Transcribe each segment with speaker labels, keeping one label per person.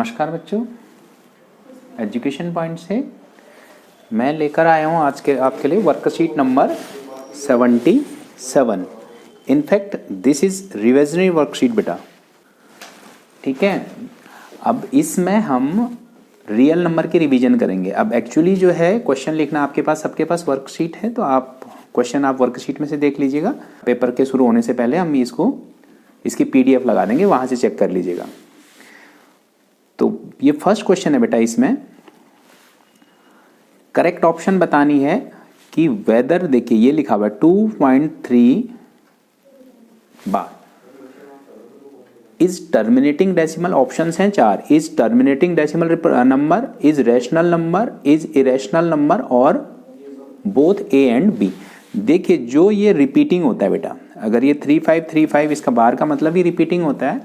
Speaker 1: नमस्कार बच्चों, education point से मैं लेकर आया हूँ आज के आपके लिए worksheet number 77। In fact this is revisionary worksheet बेटा, ठीक है। अब इसमें हम रियल नंबर की रिवीजन करेंगे। अब एक्चुअली जो है क्वेश्चन लिखना आपके पास सबके पास वर्कशीट है, तो आप क्वेश्चन आप वर्कशीट में से देख लीजिएगा। पेपर के शुरू होने से पहले हम इसकी PDF लगा देंगे, वहाँ से चेक कर लीजिएगा। तो ये फर्स्ट क्वेश्चन है बेटा, इसमें करेक्ट ऑप्शन बतानी है कि वेदर, देखिए ये लिखा हुआ है 2.3 bar is terminating decimal. Options हैं 4। Is terminating decimal number, is rational number, is irrational number और बोथ A एंड B। देखिए जो ये रिपीटिंग होता है बेटा, अगर ये 3535 इसका बार का मतलब ही रिपीटिंग होता है।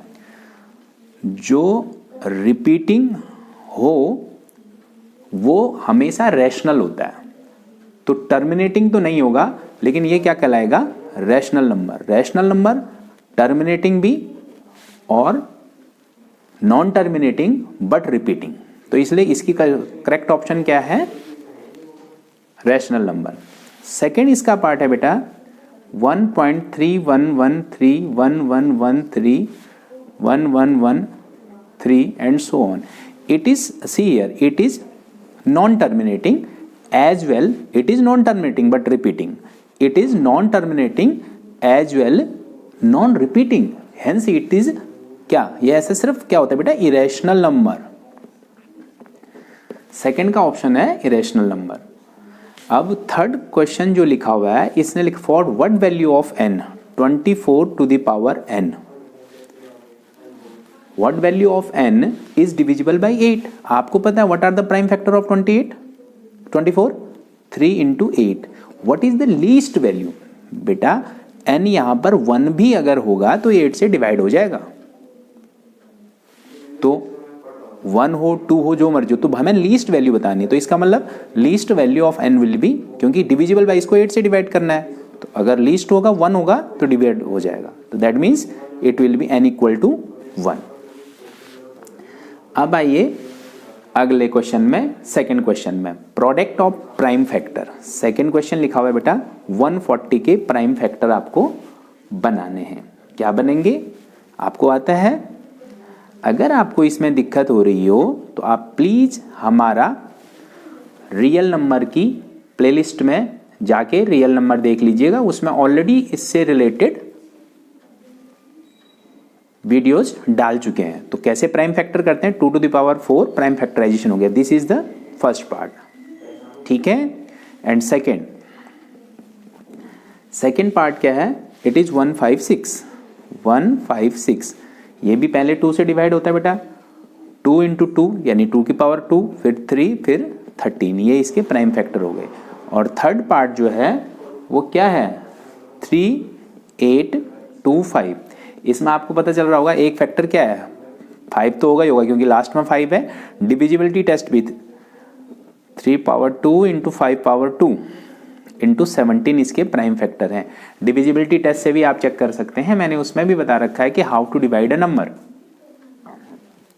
Speaker 1: जो रिपीटिंग हो वो हमेशा रैशनल होता है, तो टर्मिनेटिंग तो नहीं होगा, लेकिन ये क्या कहलाएगा, rational number. Rational number terminating भी और नॉन टर्मिनेटिंग बट रिपीटिंग, तो इसलिए इसकी करेक्ट ऑप्शन क्या है, रैशनल नंबर। सेकेंड इसका पार्ट है बेटा 1.3113 1113 1113 and so on. It is, see here, it is non-terminating as well. It is non-terminating but repeating. It is non-terminating as well, non-repeating. Hence it is क्या, ये ऐसे सिर्फ क्या होता है बेटा, इरेशनल नंबर। सेकेंड का ऑप्शन है इरेशनल नंबर। अब थर्ड क्वेश्चन जो लिखा हुआ है, इसने लिखा for what value of n 24 to the power n, what value of n is divisible by 8। आपको पता है what are the prime factor of 24 3 into 8। what is the least value, बेटा n यहां पर 1 भी अगर होगा तो 8 से डिवाइड हो जाएगा, तो 1 हो 2 हो जो मर्जी हो, तो हमें लीस्ट वैल्यू बतानी है। तो इसका मतलब least value of n will be, क्योंकि डिविजिबल बाई इसको 8 से डिवाइड करना है, तो अगर लीस्ट होगा 1 होगा तो डिवाइड हो जाएगा, तो that means it will be n equal to 1। अब आइए अगले क्वेश्चन में, सेकंड क्वेश्चन में product of prime factor. Second question लिखा हुआ है बेटा 140 के प्राइम फैक्टर आपको बनाने हैं। क्या बनेंगे आपको आता है? अगर आपको इसमें दिक्कत हो रही हो तो आप प्लीज हमारा रियल नंबर की प्लेलिस्ट में जाके रियल नंबर देख लीजिएगा, उसमें ऑलरेडी इससे रिलेटेड वीडियोस डाल चुके हैं। तो कैसे प्राइम फैक्टर करते हैं, 2 to the power 4 prime factorization हो गया। This is the first part, ठीक है। एंड सेकेंड पार्ट क्या है, इट इज 156। ये भी पहले 2 से डिवाइड होता है बेटा, 2 into 2 यानी 2 की पावर 2, फिर 3, फिर 13, ये इसके प्राइम फैक्टर हो गए। और थर्ड पार्ट जो है वो क्या है, 3825। इसमें आपको पता चल रहा होगा एक फैक्टर क्या है, 5 तो होगा ही होगा, क्योंकि लास्ट में 5 है। डिविजिबिलिटी टेस्ट भी 3 power 2 into 5 power 2 into 17 इसके प्राइम फैक्टर हैं। डिविजिबिलिटी टेस्ट से भी आप चेक कर सकते हैं, मैंने उसमें भी बता रखा है कि how to divide a number.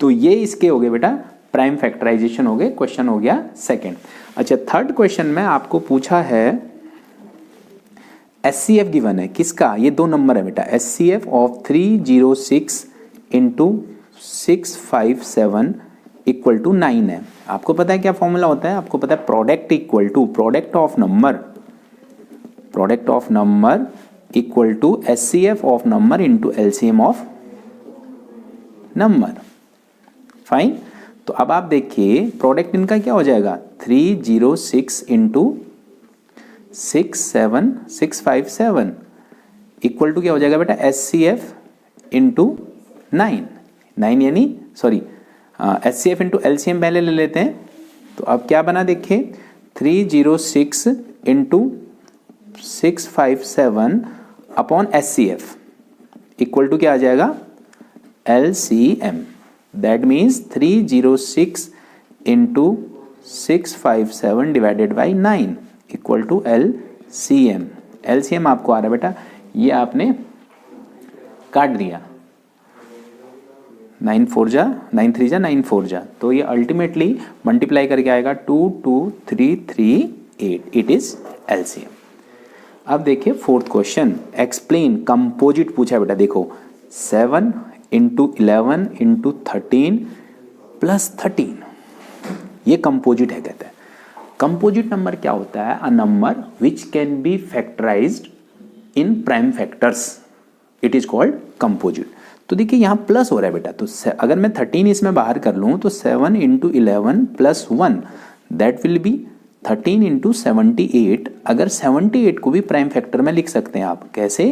Speaker 1: तो ये इसके हो गए बेटा प्राइम फैक्टराइजेशन हो गए, क्वेश्चन हो गया सेकेंड। अच्छा, थर्ड क्वेश्चन में आपको पूछा है SCF गिवन है, किसका, ये 2 नंबर है बेटा। SCF of 306 into 657 equal to 9 है। आपको पता है क्या फॉर्मूला होता है, आपको पता है product equal to product of number equal to SCF of number into LCM of number. Fine, तो अब आप देखिए प्रोडक्ट इनका क्या हो जाएगा, 306 इंटू 65657 इक्वल टू क्या हो जाएगा बेटा, SCF इंटू 9 यानी सॉरी SCF इंटू LCM पहले ले लेते हैं। तो अब क्या बना देखिए, 306 into 657 upon SCF equal to क्या आ जाएगा, LCM। That means 306 into 657 divided by 9 equal to LCM। LCM आपको आ रहा है बेटा, ये आपने काट दिया, 9 4 जा 9 3 जा 9 4 जा, तो ये अल्टीमेटली मल्टीप्लाई करके आएगा 2 2 3 3 8, इट इज एलसीएम। अब देखिए फोर्थ क्वेश्चन, एक्सप्लेन कंपोजिट पूछा बेटा। देखो 7 इंटू 11 इंटू 13 प्लस 13, ये कंपोजिट है। कहते हैं कंपोजिट नंबर क्या होता है? अ number which can be factorised in prime factors, it is called composite. तो देखिए यहाँ प्लस हो रहा है बेटा, तो अगर मैं 13 इसमें बाहर कर लूँ तो 7 into 11 plus 1 that will B 13 into 78। अगर 78 को भी प्राइम फैक्टर में लिख सकते हैं आप, कैसे?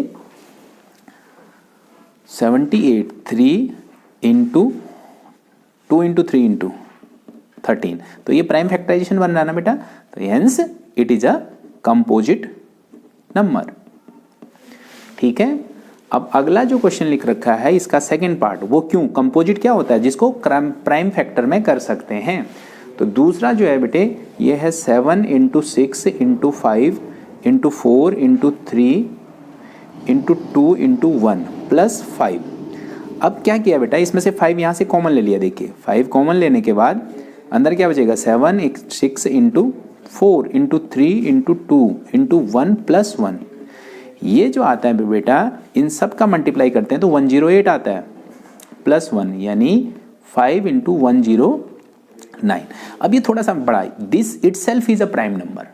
Speaker 1: 78 3 इंटू 2 इंटू 3 इंटू 13, तो ये प्राइम फैक्टराइजेशन बन रहा है ना बेटा, तो hence it is a composite number. ठीक है, अब अगला जो क्वेश्चन लिख रखा है इसका सेकंड पार्ट, वो क्यों कंपोजिट क्या होता है? जिसको प्राइम फैक्टर में कर सकते हैं। तो दूसरा जो है बेटे ये है 7 into 6 into 5 into 4 into 3 into 2 into 1 plus 5। अब क्या किया बेटा, इसमें से 5 यहाँ से कॉमन ले लिया। देखिए 5 कॉमन लेने के बाद अंदर क्या बचेगा? 7 6 into 4 into 3 into 2 into 1 plus 1। ये जो आता है बेटा इन सब का मल्टीप्लाई करते हैं तो 108 आता है प्लस 1, यानी 5 इंटू 109। अब ये थोड़ा सा बड़ा, this itself is a prime number.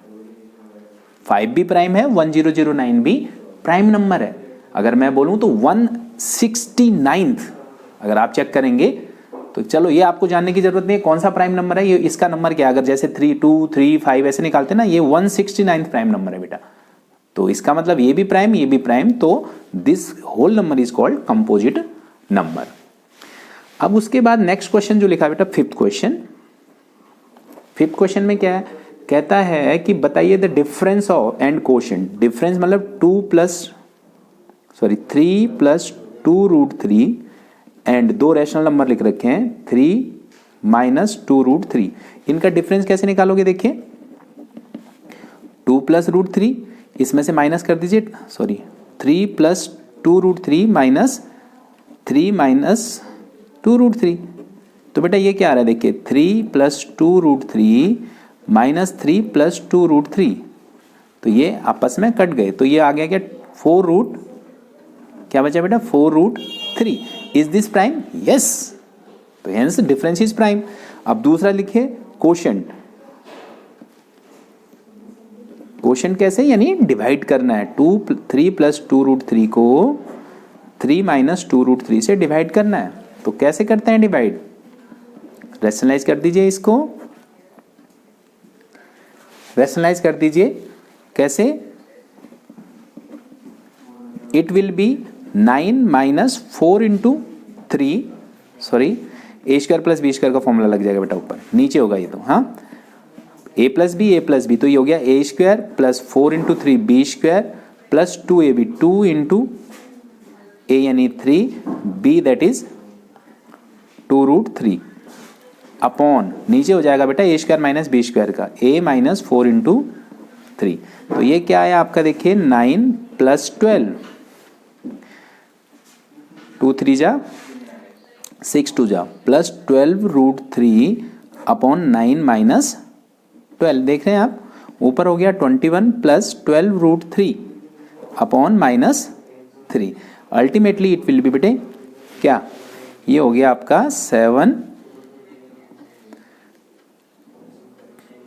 Speaker 1: 5 भी प्राइम है, 1009 भी प्राइम नंबर है। अगर मैं बोलूं तो 169th अगर आप चेक करेंगे तो चलो ये आपको जानने की जरूरत नहीं है कौन सा प्राइम नंबर है, ये इसका नंबर क्या है। अगर जैसे 3 2 3 5 ऐसे निकालते ना, ये 169th प्राइम नंबर है बेटा, तो इसका मतलब ये भी प्राइम ये भी प्राइम, तो this whole number is called composite number. अब उसके बाद नेक्स्ट क्वेश्चन जो लिखा है बेटा फिफ्थ क्वेश्चन। फिफ्थ क्वेश्चन में क्या है? कहता है कि बताइए the difference of and quotient. Difference मतलब 3 प्लस 2 रूट 3 एंड दो रैशनल नंबर लिख रखे हैं 3 माइनस 2 रूट 3। इनका डिफरेंस कैसे निकालोगे? देखिए 2 प्लस रूट 3 इसमें से माइनस कर दीजिए, 3 plus 2 root 3 minus 3 minus 2 root 3। तो बेटा ये क्या आ रहा है? देखिए 3 plus 2 root 3 minus 3 plus 2 root 3, तो ये आपस में कट गए, तो ये आ गया क्या? 4 रूट, क्या बचा बेटा? 4 root 3। Is this prime? Yes, तो हेंस डिफरेंस इज प्राइम। अब दूसरा लिखिए कोशेंट। कोशेंट कैसे? यानी डिवाइड करना है। 3 प्लस 2 रूट 3 को 3 माइनस 2 रूट 3 से डिवाइड करना है। तो कैसे करते हैं डिवाइड? रैशनलाइज कर दीजिए इसको, रैशनलाइज कर दीजिए। कैसे? It will be 9 minus 4 into 3, A square plus B square का फॉर्मूला लग जाएगा बेटा, ऊपर नीचे होगा ये तो। हाँ, ए प्लस बी, तो ये हो गया a square plus 4 into 3 b square plus 2ab, 2 into a यानी 3, b that is 2 root 3 upon नीचे हो जाएगा बेटा a square minus b square का ए माइनस 4 इंटू 3। तो ये क्या है आपका? देखिए 9 प्लस 12, 2 3 जा 6 2 जा प्लस 12 रूट 3 अपॉन 9 माइनस 12। देख रहे हैं आप, ऊपर हो गया 21 plus 12 root 3 upon minus 3। Ultimately it will be बेटे क्या? ये हो गया आपका 7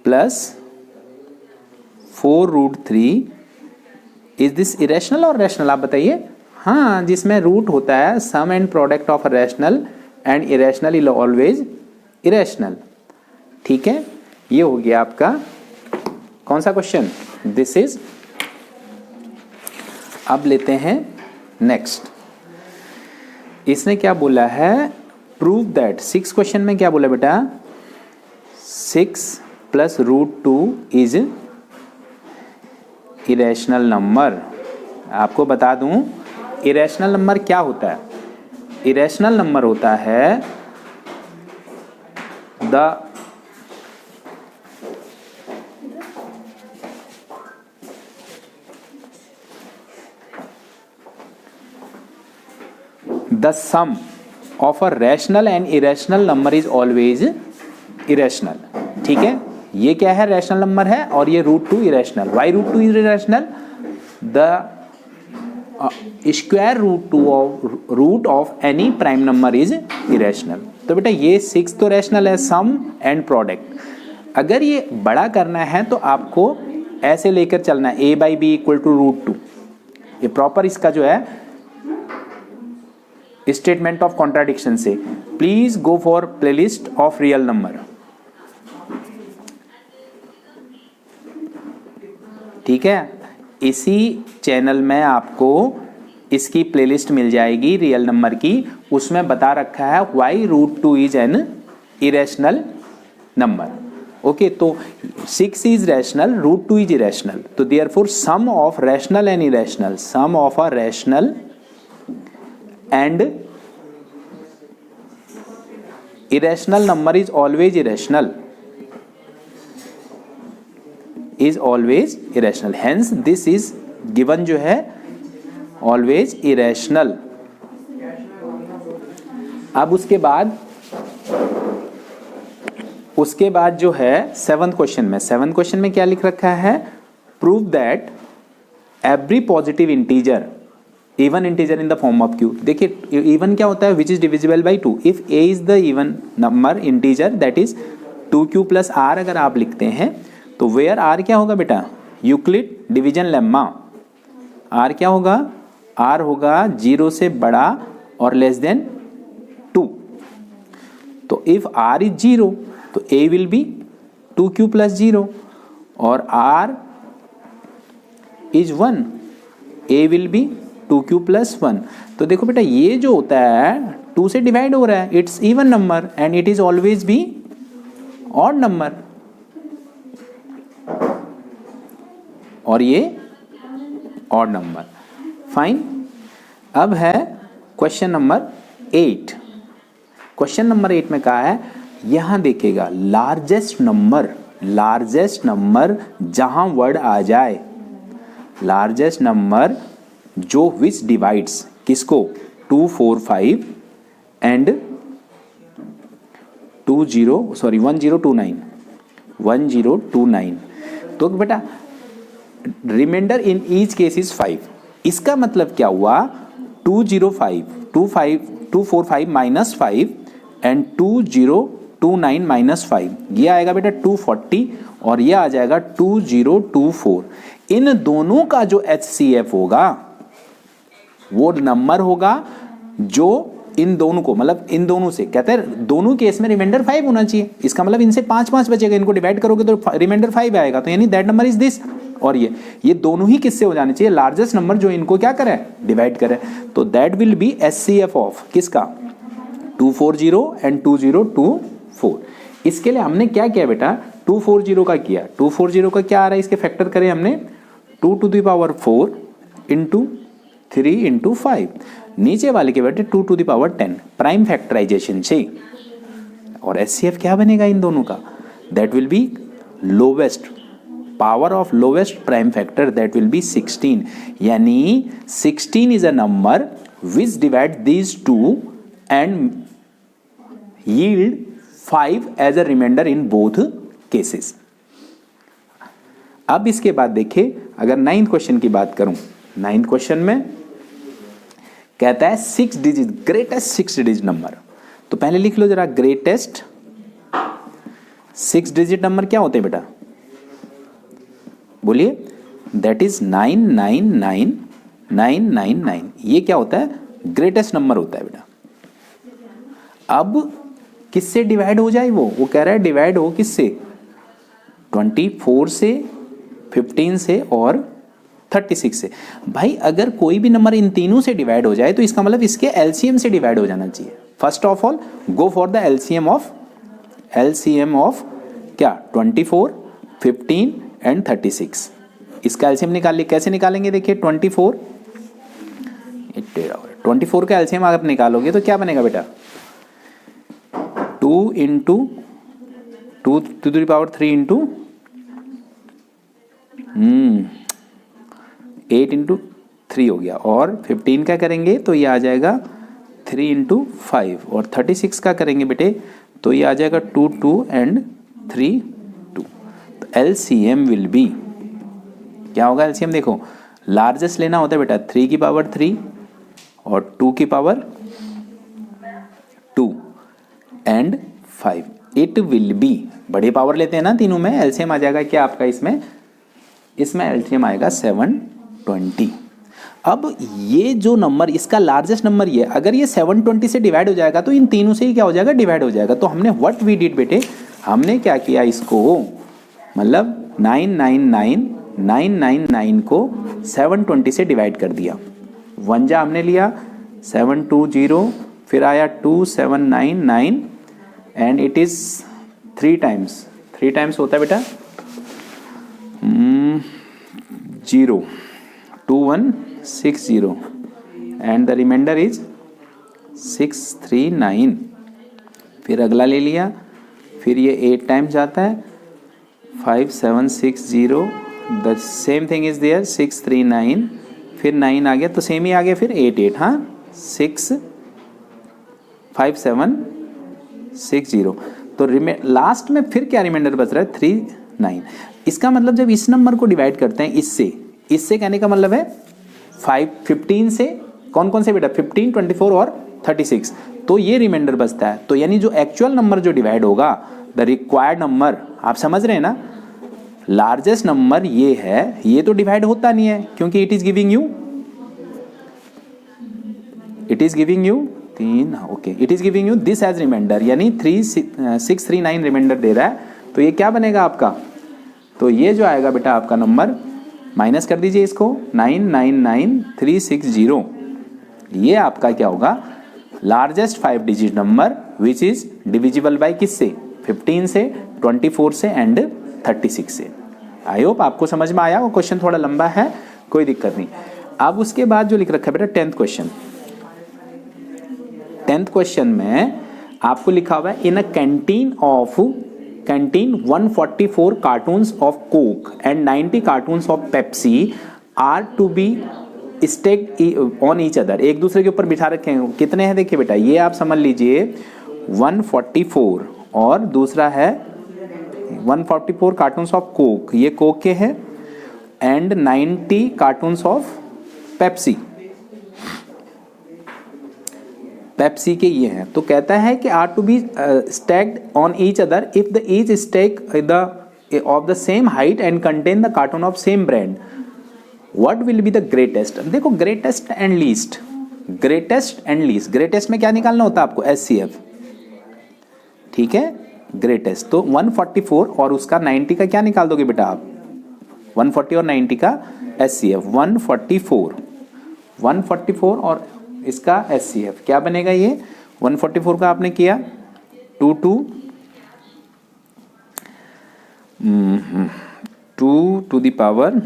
Speaker 1: plus 4 root 3। Is this irrational और रैशनल? आप बताइए। हाँ, जिसमें रूट होता है sum and product of rational and irrational is always irrational. ठीक है, ये हो गया आपका कौन सा क्वेश्चन? This is. अब लेते हैं नेक्स्ट। इसने क्या बोला है? Prove that. 6 क्वेश्चन में क्या बोला बेटा? 6 plus root 2 is irrational number. आपको बता दूं इरेशनल नंबर क्या होता है? इरेशनल नंबर होता है the sum of a rational and irrational number is always irrational. ठीक है, ये क्या है, रैशनल नंबर है और ये √2 irrational. Why √2 is irrational? The square root of any prime number is irrational. तो बेटा ये 6 तो रैशनल है, सम एंड प्रोडक्ट। अगर ये बड़ा करना है तो आपको ऐसे लेकर चलना है, a/b इक्वल टू √2। ये प्रॉपर इसका जो है स्टेटमेंट ऑफ कॉन्ट्राडिक्शन से। Please go for playlist of real number. ठीक है, इसी चैनल में आपको इसकी प्लेलिस्ट मिल जाएगी रियल नंबर की। उसमें बता रखा है why √2 is an irrational number. Okay, तो 6 इज रैशनल, √2 इज इरेशनल। तो therefore sum of rational and irrational, sum of a rational and irrational number is always irrational, is always irrational, hence this is given जो है always irrational। अब उसके बाद जो है 7th question में क्या लिख रखा है, prove that every positive integer even integer in the form of Q. देखिए इवन क्या होता है, which is divisible by 2। If A is the even number integer that is 2q plus R अगर आप लिखते हैं तो वेयर आर क्या होगा बेटा, यूक्लिड डिवीजन लेम्मा। आर क्या होगा, आर होगा 0 से बड़ा और लेस देन 2। तो इफ आर इज 0 तो ए विल बी 2q प्लस 0 और R is 1, A will be 2q plus 1। तो देखो बेटा ये जो होता है 2 से डिवाइड हो रहा है, it's even number and it is always be odd number, और ये ऑड नंबर। फाइन, अब है क्वेश्चन नंबर 8। क्वेश्चन नंबर 8 में कहा है, यहां देखिएगा लार्जेस्ट नंबर जहां वर्ड आ जाए, लार्जेस्ट नंबर जो विच डिवाइड्स किसको, 2 4 5 एंड 1029। तो बेटा remainder in each case is 5। इसका मतलब क्या हुआ, 205 245 माइनस 5 एंड 2029 माइनस 5, ये आएगा बेटा 240 और ये आ जाएगा 2024। इन दोनों का जो HCF होगा वो नंबर होगा जो इन दोनों को, मतलब इन दोनों से कहते हैं दोनों केस में रिमाइंडर 5 होना चाहिए। इसका मतलब इनसे 5 बचेगा, इनको डिवाइड करोगे तो रिमाइंडर 5 आएगा, तो यानी दैट नंबर इज दिस। और ये दोनों ही किससे हो जाने चाहिए, लार्जेस्ट नंबर जो इनको क्या करे, डिवाइड करे। तो that will B HCF of किसका, 240 एंड 2024। इसके लिए हमने क्या किया बेटा, 240 का किया। 240 का क्या आ रहा है, इसके फैक्टर करें हमने 2 to the power 4 into 3 into 5, नीचे वाले के बेटे 2 to the power 10 prime factorization से। और HCF क्या बनेगा इन दोनों का, that will be lowest power of lowest prime factor, that will be 16। यानी 16 is a number which divide these two and yield 5 as a remainder in both cases. अब इसके बाद देखिए, अगर 9th क्वेश्चन की बात करूं, 9th क्वेश्चन में कहता है 6 डिजिट ग्रेटेस्ट 6 डिजिट नंबर। तो पहले लिख लो जरा, ग्रेटेस्ट 6 डिजिट नंबर क्या होते हैं बेटा, बोलिए, दैट इज 999999। ये क्या होता है, ग्रेटेस्ट नंबर होता है बेटा। अब किससे डिवाइड हो जाए, वो कह रहा है डिवाइड हो किससे, 24 से, 15 से और 36 से। भाई अगर कोई भी नंबर इन तीनों से डिवाइड हो जाए तो इसका मतलब इसके LCM से डिवाइड हो जाना चाहिए। First of all go for the LCM of क्या, 24, 15 एंड 36। इसका LCM निकालिए, कैसे निकालेंगे, देखिए 24 का LCM अगर निकालोगे तो क्या बनेगा बेटा, 2 into 2 to the power 3 into 8 into 3 हो गया, और 15 का करेंगे तो ये आ जाएगा 3 इंटू 5 और 36 का करेंगे बेटे तो ये आ जाएगा 2 2 एंड 3 2। तो LCM विल बी क्या होगा? LCM देखो लार्जेस्ट लेना होता है बेटा 3 की पावर 3 और 2 की power 2 and 5। It will B बड़े पावर लेते हैं ना तीनों में, LCM आ जाएगा क्या आपका इसमें LCM आएगा 720। अब ये जो नंबर इसका लार्जेस्ट नंबर ये अगर ये 720 से डिवाइड हो जाएगा तो इन तीनों से ही क्या हो जाएगा? डिवाइड हो जाएगा। तो हमने व्हाट वी डिड बेटे, हमने क्या किया इसको, मतलब 999 को 720 से डिवाइड कर दिया। 1 जा हमने लिया 720, फिर आया 2799 एंड इट इज 3 टाइम्स होता है बेटा 0 2160 एंड द रिमाइंडर इज 639। फिर अगला ले लिया, फिर ये 8 टाइम्स जाता है 5760, the same thing is there 639, फिर 9 आ गया तो सेम ही आ गया, फिर 88, हाँ 5760। तो लास्ट में फिर क्या रिमाइंडर बच रहा है 39। इसका मतलब जब इस नंबर को डिवाइड करते हैं इससे कहने का मतलब है 15 से कौन कौन से बेटा 15, 24 और 36, तो ये रिमाइंडर बचता है। तो यानी जो एक्चुअल नंबर जो डिवाइड होगा द रिक्वायर्ड नंबर, आप समझ रहे हैं ना, लार्जेस्ट नंबर ये है, ये तो डिवाइड होता नहीं है क्योंकि it is giving you 3, okay, it is giving you this as remainder, यानी 639 रिमाइंडर दे रहा है। तो ये क्या बनेगा आपका, तो ये जो आएगा बेटा आपका नंबर, माइनस कर दीजिए इसको 999360, ये आपका क्या होगा largest 5 digit number which is divisible by किससे 15 से 24 से एंड 36 से। आई होप आपको समझ में आया। वो क्वेश्चन थोड़ा लंबा है, कोई दिक्कत नहीं। अब उसके बाद जो लिख रखा है बेटा 10th क्वेश्चन में आपको लिखा हुआ है in a canteen 144 cartons of Coke and 90 cartons of Pepsi are to be stacked on each other. एक दूसरे के ऊपर बिठा रखे हैं, कितने हैं देखिए बेटा, ये आप समझ लीजिए 144 और दूसरा है 144 कार्टून्स ऑफ कोक, ये कोक के हैं, एंड 90 कार्टून्स ऑफ पेप्सी के ये हैं। तो कहता है कि are to be stacked on each other if the each stack of the same height and contain the carton of same brand, what will be the greatest. देखो greatest and least, greatest में क्या निकालना होता है आपको SCF, ठीक है, greatest. तो 144 और उसका 90 का क्या निकाल दोगे बेटा आप, 140 और 90 का SCF, 144 और इसका SCF क्या बनेगा, ये 144 का आपने किया 2 to the power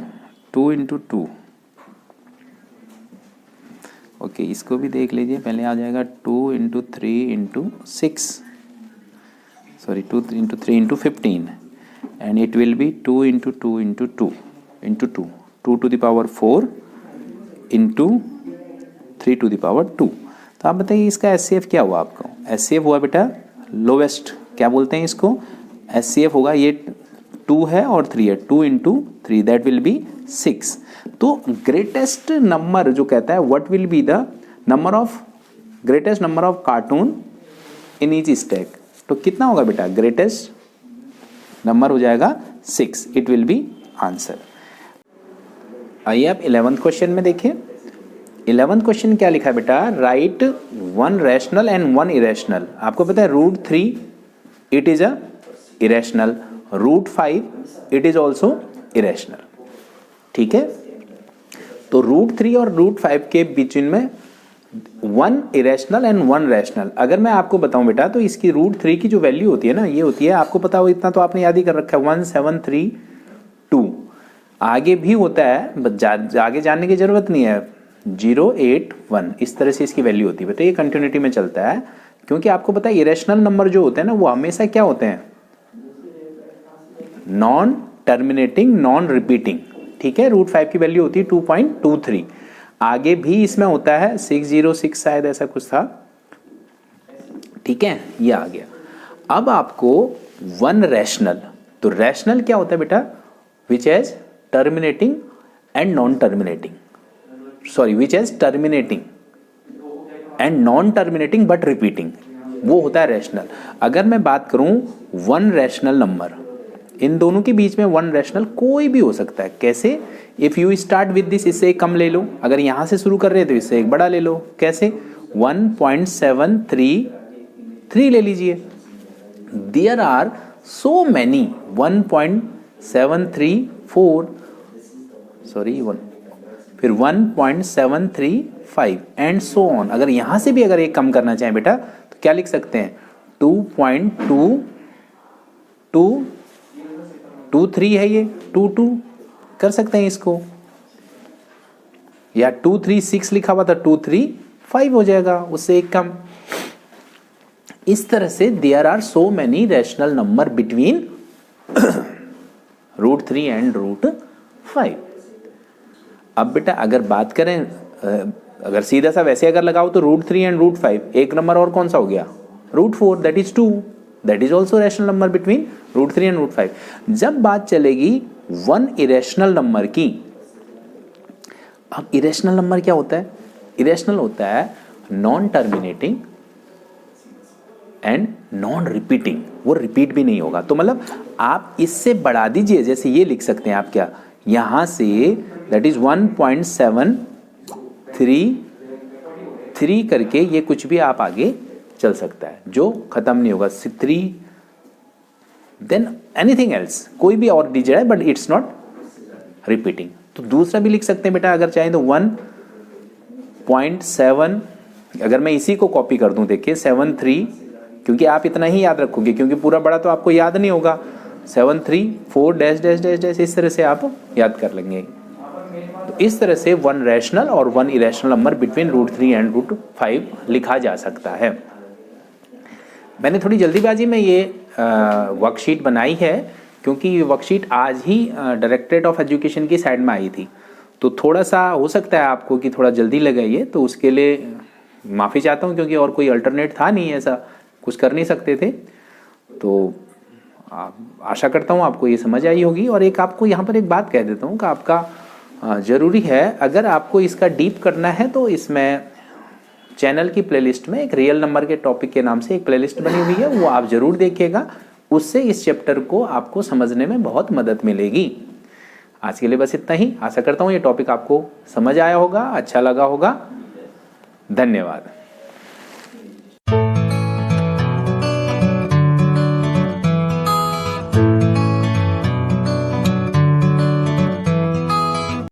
Speaker 1: 2 into 2, okay, इसको भी देख लीजिए, पहले आ जाएगा 2 into 3 into 6, sorry 2 into 3 into 15 and it will be 2 into 2 into 2 into 2 to the power 4 into 3 to the power 2। तो आप बताइए इसका SCF क्या हुआ आपको, SCF हुआ बेटा लोवेस्ट, क्या बोलते हैं इसको, SCF होगा, ये 2 है और 3 है, 2 इंटू 3 दैट विल बी 6। तो ग्रेटेस्ट नंबर जो कहता है what will be the greatest number of cartoon in each stack, तो कितना होगा बेटा, ग्रेटेस्ट नंबर हो जाएगा 6, इट विल बी आंसर। आइए आप 11th क्वेश्चन में देखिए। 11th क्वेश्चन क्या लिखा है बेटा, राइट 1 रैशनल एंड 1 इरेशनल। आपको पता है √3 it is a irrational, √5 it is also irrational, ठीक है। तो √3 और √5 के बीच में 1 इरेशनल एंड 1 रैशनल। अगर मैं आपको बताऊं बेटा तो इसकी √3 की जो वैल्यू होती है ना, ये होती है, आपको पता हो इतना तो आपने याद ही कर रखा है, 1732। आगे भी होता है, आगे जानने की जरूरत नहीं है, 081, इस तरह से इसकी वैल्यू होती है बेटा, ये कंटिन्यूटी में चलता है। क्योंकि आपको पता है इरेशनल नंबर जो होते हैं ना वो हमेशा क्या होते हैं, नॉन टर्मिनेटिंग, नॉन रिपीटिंग, ठीक है। √5 की वैल्यू होती है 2.23। आगे भी इसमें होता है 606 शायद ऐसा कुछ था, ठीक है, ये आ गया। अब आपको वन रैशनल, तो रैशनल क्या होता है बेटा, which is terminating and non terminating, sorry which is terminating and non terminating but repeating, वो होता है रैशनल। अगर मैं बात करूं वन रैशनल नंबर, इन दोनों के बीच में वन रैशनल कोई भी हो सकता है। कैसे? If you start with this, इससे एक कम ले लो, अगर यहां से शुरू कर रहे हैं तो इससे एक बड़ा ले लो। कैसे? 1.733 ले लीजिए। There are so many 1.734, sorry फिर 1.735 एंड सो ऑन। अगर यहां से भी अगर एक कम करना चाहें बेटा तो क्या लिख सकते हैं, 2.2223 है ये, 22 कर सकते हैं इसको, या 236 लिखा हुआ था 235 हो जाएगा, उससे एक कम। इस तरह से there are so many rational number between √3 and √5। अब बेटा अगर बात करें, अगर सीधा सा वैसे अगर लगाओ तो √3 एंड √5, एक नंबर और कौन सा हो गया, √4, that is 2, that is also rational number between √3 and √5। जब बात चलेगी वन इरेशनल नंबर की, अब इरेशनल नंबर क्या होता है, इरेशनल होता है non terminating and non repeating, वो रिपीट भी नहीं होगा। तो मतलब आप इससे बढ़ा दीजिए, जैसे ये लिख सकते हैं आप, क्या यहां से दैट इज 1.733 करके ये कुछ भी आप आगे चल सकता है जो खत्म नहीं होगा, 3 देन एनीथिंग एल्स, कोई भी और डिजिट है बट इट्स नॉट रिपीटिंग। तो दूसरा भी लिख सकते हैं बेटा, अगर चाहें तो 1.7, अगर मैं इसी को कॉपी कर दूं, देखिए 73, क्योंकि आप इतना ही याद रखोगे क्योंकि पूरा बड़ा तो आपको याद नहीं होगा, 734 डैश डैश डैश डैश, इस तरह से आप याद कर लेंगे। तो इस तरह से वन रैशनल और one irrational number between √3 and √5 लिखा जा सकता है। मैंने थोड़ी जल्दीबाजी में ये वर्कशीट बनाई है क्योंकि ये वर्कशीट आज ही डायरेक्टरेट ऑफ एजुकेशन की साइड में आई थी, तो थोड़ा सा हो सकता है आपको कि थोड़ा जल्दी लगे ये, तो उसके लिए माफ़ी चाहता हूँ क्योंकि और कोई अल्टरनेट था नहीं, ऐसा कुछ कर नहीं सकते थे। तो आशा करता हूँ आपको ये समझ आई होगी। और एक आपको यहाँ पर एक बात कह देता हूँ कि आपका ज़रूरी है, अगर आपको इसका डीप करना है तो इसमें चैनल की प्लेलिस्ट में एक रियल नंबर के टॉपिक के नाम से एक प्लेलिस्ट बनी हुई है, वो आप ज़रूर देखिएगा, उससे इस चैप्टर को आपको समझने में बहुत मदद मिलेगी। आज के लिए बस इतना ही। आशा करता हूँ ये टॉपिक आपको समझ आया होगा, अच्छा लगा होगा। धन्यवाद।